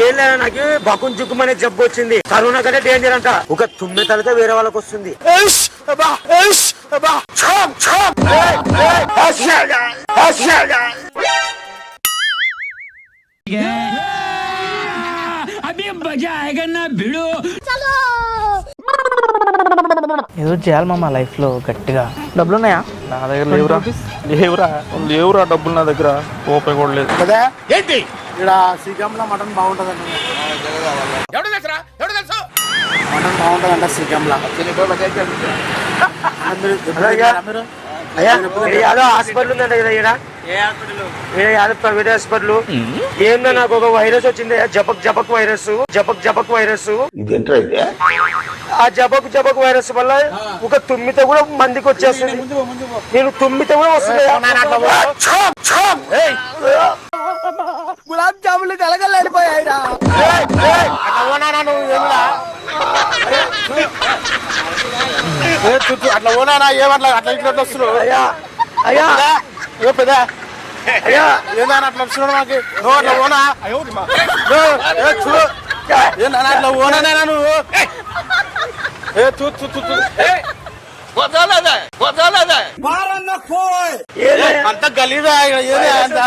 ఏం లేదా నాకు బకున్ చుక్కుమనే జబ్బు వచ్చింది. కరోనా కంటే డేంజర్ అంట. ఒక తుమ్మెతలతో వేరే వాళ్ళకి వస్తుంది. ఏదో చేయాలి మామ లైఫ్ లో గట్టిగా. డబ్బులు ఉన్నాయా? నా దగ్గర లేవురా. లేవురా డబ్బులు నా దగ్గర. రూపాయి కూడా లేదు కదా. ఏంటి ఇక్కడ శ్రీకాంలో మటన్ బాగుంటుందంట. మటన్ బాగుంటుందంట శ్రీకాంలో. యాదో హాస్పిటల్ ఉందంట కదా ఇక్కడ. యాదో ప్రైవేట్ హాస్పిటల్. ఏందో నాకు ఒక వైరస్ వచ్చింది, జపక్ వైరస్. ఆ జపక్ వైరస్ వల్ల ఒక తుమ్మితో కూడా మందికి వచ్చేస్తుంది. నేను తుమ్మితో కూడా వస్తుంది. గులాబ్ జాములు కలగలేడిపోయాయిరా. అట్లా ఓనా ఏమట్లా అట్లా ఇట్లా వస్తున్నావు. అయ్యా ఏ పెద్ద అయ్యా ఏందా అట్లా వస్తున్నాడు మాకు. నువ్వు అట్లా ఓనా చూడు అట్లా ఓనా నువ్వు. అంత గలీదా అంత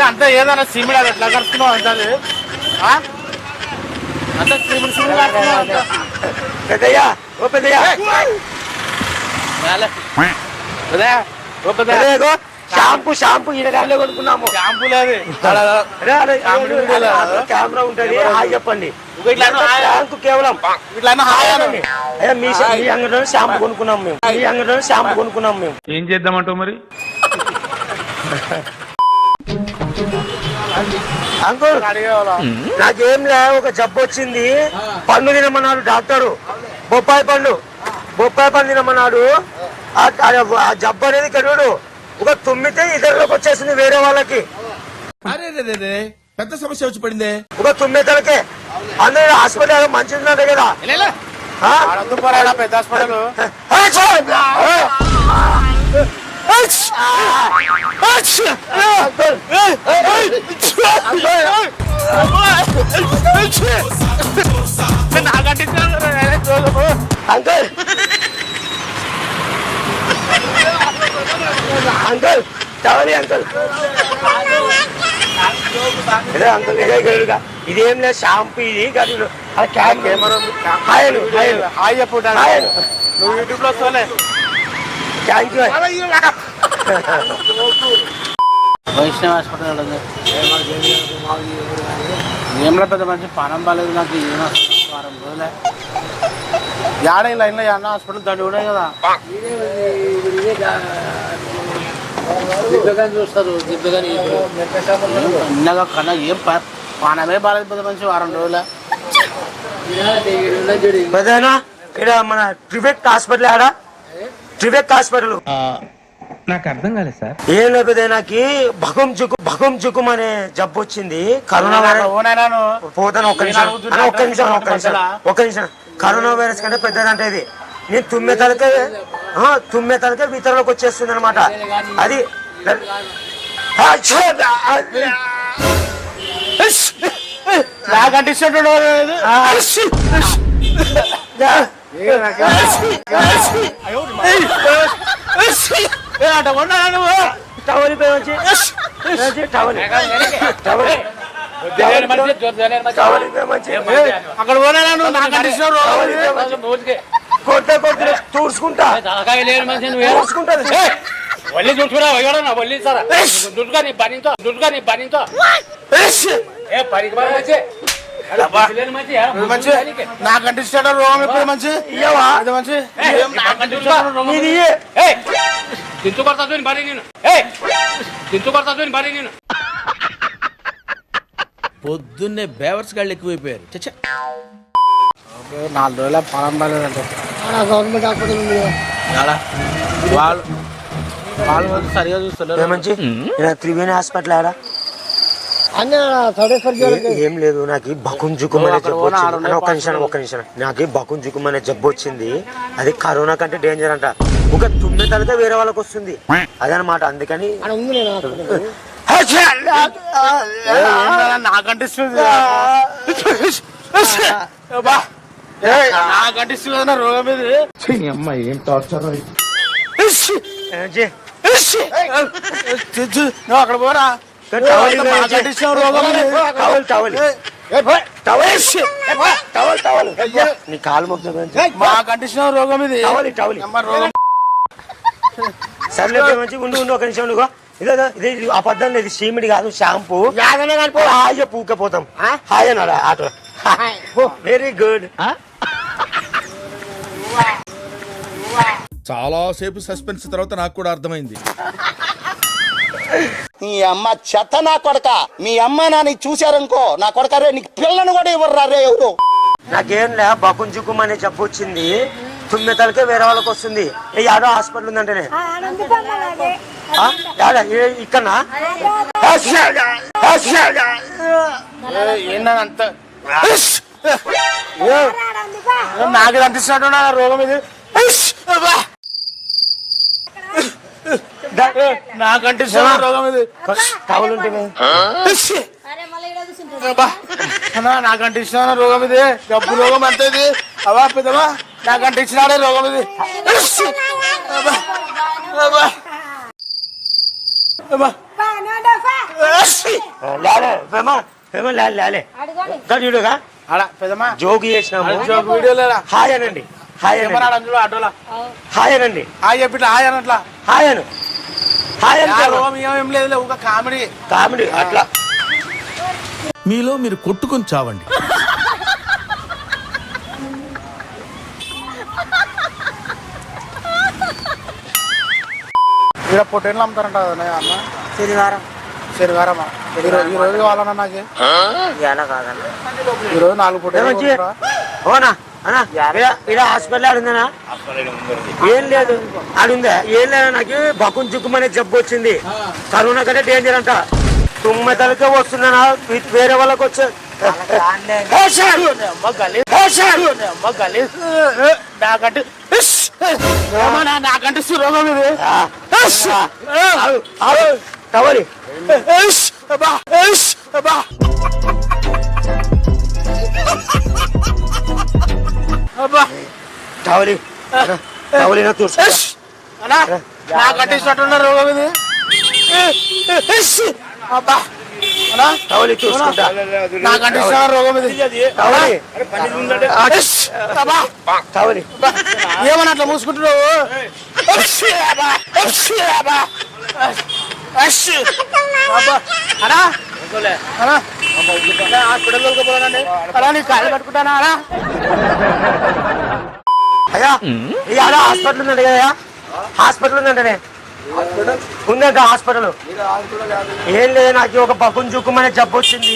అంత ఏదన్నా సిమిడి ఎట్లా కడుతున్నావు అంత అంత పెద్దయ్యా ఓ పెద్దయ్యా షాంపూ ఈ దాంట్లో కొనుక్కున్నాము. షాంపూ లేదు కెమెరా ఉంటది. హాయ్ చెప్పండి. కేవలం మీ అంగడిలో షాంపూ కొనుక్కున్నాం మేము. ఏం చేద్దామంటావు మరి? అంకుల్ నాకేం లే, ఒక జబ్బు వచ్చింది. పండు తినమన్నాడు డాక్టరు. బొప్పాయి పండు తినమన్నాడు. ఆ జబ్బు అనేది కడుడు ఒక తుమ్మితే ఇతరులకు వచ్చేసింది వేరే వాళ్ళకి. పెద్ద సమస్య వచ్చి పడింది ఒక తుమ్మితలకే. అందరూ హాస్పిటల్ మంచిది ఉందంటే కదా. పెద్ద హాస్పిటల్ అంకుల్ చవరి అంకుల్ ఇదేం లేదు షాంపూ ఇది గదులు. నువ్వు యూట్యూబ్ లో వస్తావులే. Thank you. వైష్ణవ్ హాస్పిటల్ ఏమన్నా పెద్ద మంచి పానం బాగాలేదు నాకు. ఏమో వారం రోజులే యాడే లైన్లో అన్న హాస్పిటల్ దండి కూడా కదా. చూస్తారు చిన్నగా కన్నా ఏం పానమే బాగాలేదు పెద్ద మంచి వారం రోజులే. ఇక్కడ మన ట్రివెక్ హాస్పిటల్ నాకు అర్థం కాలేదు సార్. ఏం లేకపోతే నాకు భగం చుకుం అనే జబ్బు వచ్చింది. కరోనా వైరస్ పోతాను. ఒక్క నిమిషం కరోనా వైరస్ కంటే పెద్దదంటే ఇది. నేను తుమ్మెతలకే ఇతరులకు వచ్చేస్తుంది అనమాట. అది నాకంటే అక్కడ తూర్చుకుంటా వల్లి చుట్టుకురా వల్లి సారా దుడ్గా నీ పనితో ఏ పనికి నాకంటే రోగం ఎప్పుడు మంచి తించుకొడతాను భారీ నేను పొద్దున్నే బేవర్స్ గాళ్ళు ఎక్కువైపోయారు. 4 రోజుల పాలన బాగాలేదంటే గవర్నమెంట్ హాస్పిటల్ ఉంది వాళ్ళు సరిగా చూస్తలేరు. మంచి త్రివేణి హాస్పిటల్ ఆడా ఏం లేదు. నాకు బకున్ జుకుం అనే జబ్బు వచ్చింది. ఒక్క నిమిషం నాకు బకున్ జుకుం అనే జబ్బు వచ్చింది. అది కరోనా కంటే డేంజర్ అంట. ఒక తుమ్మె తలకే వేరే వాళ్ళకి వస్తుంది అదనమాట. అందుకని నాకంటే నాకంటే రోగం ఇది. అమ్మాయి ఏం టార్చర్. నువ్వు అక్కడ పోరా. రోగం నీ కాలు మొత్తం మా కండిషన్ రోగం ఇది. రోగం సర్లే మంచి ఉండు ఒక నిమిషం నువ్వు. ఇదే అబద్ధం లేదు, సీమిడి కాదు షాంపూ. హాయిగా పూకపోతాం. హాయ్ అన్నాడు ఆటో. Very good. చాలా సేపు సస్పెన్స్ తర్వాత నాకు కూడా అర్థమైంది. నీ అమ్మ చెత్త నా కొడక. మీ అమ్మ నాని చూశారనుకో నా కొడక రే నీకు పిల్లను కూడా ఇవ్వరు రే ఎవరు. నాకేం లే బకుంజుకుం అనే జబ్బు వచ్చింది. తుమ్మెతలకే వేరే వాళ్ళకి వస్తుంది. యాడో హాస్పిటల్ ఉందంటేనే ఇక్కడ ఏంటంత నాకు అనిపిస్తున్నట్టు నా రోగం ఇది. నాకు అనిపిస్తున్న రోగం ఇది. టవల్ ఉంటే నాకు అంటించిన రోగం ఇది. డబ్బు రోగం అంతే ఇది. అవా పెద్దవా నాకు అంటించినాడే రోగం ఇది. జోగి చేసినాము. వీడియోలేరా హాయ్ అనండి. హాయ్ అనండి. ఆటోలా హాయ్ అనండి. హాయ్ చెప్పి హాయ్ అనట్లా. హాయ్ అను. హాయ్ అంటే రోగం ఏం లేదు ఒక కామెడీ కామెడీ అట్లా. మీలో మీరు కొట్టుకొని చావండి. ఇక్కడ పొట్టేళ్ళు అమ్ముతారంట కదా అన్న. శనివారం శనివారమా? ఈ రోజు కావాలన్నా నాకు. ఈ రోజు 4 పొట్టేళ్ళు. ఓనా అన్నా ఇక్కడ హాస్పిటల్ ఆడుందనా? ఏం లేదు ఆడుందా? ఏం లేదా, నాకు బకుంజుకుం అనే జబ్బు వచ్చింది. కరోనా కంటే డేంజర్ అంట. తుమ్మెతలకే వస్తుందనా వేరే వాళ్ళకి వచ్చే నాకంటే నాకంటే రోగం ఇది. టవలి టవలి టవలి నాకంటే ఇష్టట్టున్న రోగం ఇది. టవలి చూసుకుంటా. నాకంటే ఇష్టమైన రోగం ఇది. టవలి ఏమన్నా అట్లా మూసుకుంటున్నావు? హాస్పిటల్ పోవాలండి. అలా నీ కాళ్ళు పట్టుకుంటానా? అలా అయ్యా ఇవాళ హాస్పిటల్ ఉందండి కదా? హాస్పిటల్ ఉందంటే ఉందంట హాస్పిటల్. ఏం లేదు, నాకు ఒక బకుంజుకుం అనే జబ్బు వచ్చింది.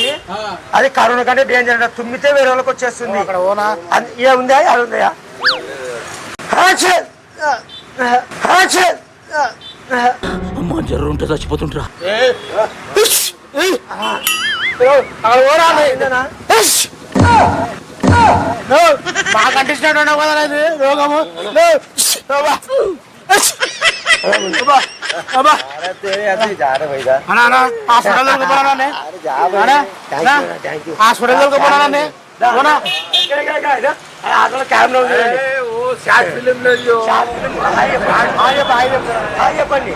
అది కరోనా కంటే డేంజర్ అంట. తుమ్మితే వేరే వాళ్ళకి వచ్చేస్తుంది. ఏ ఉందా? అది ఉందా? అమ్మా జ్వరం ఉంటే చచ్చిపోతుంటరా. బాగా అంటించినట్టు ఉన్నావు కదా ఇది రోగము. హాస్పిటల్ పోరానండి. చెప్పండి.